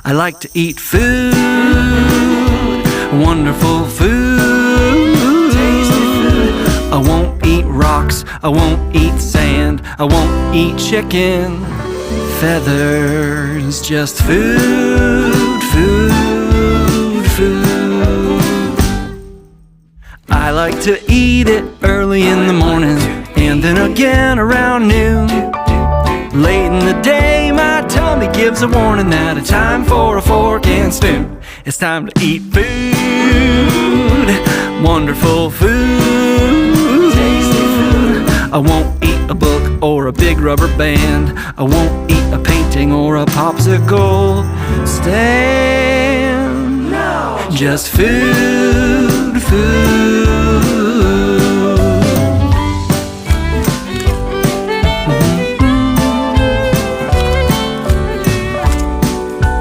I like to eat food, wonderful food. Tasty food. I won't eat rocks, I won't eat sand, I won't eat chicken feathers. Just food, food, food. I like to eat it early in the morning and then again around noon. Late in the day, my tummy gives a warning that it's time for a fork and spoon. It's time to eat food, wonderful food. Tasty food. I won't eat a book or a big rubber band. I won't eat a painting or a popsicle stand. No. Just food, food.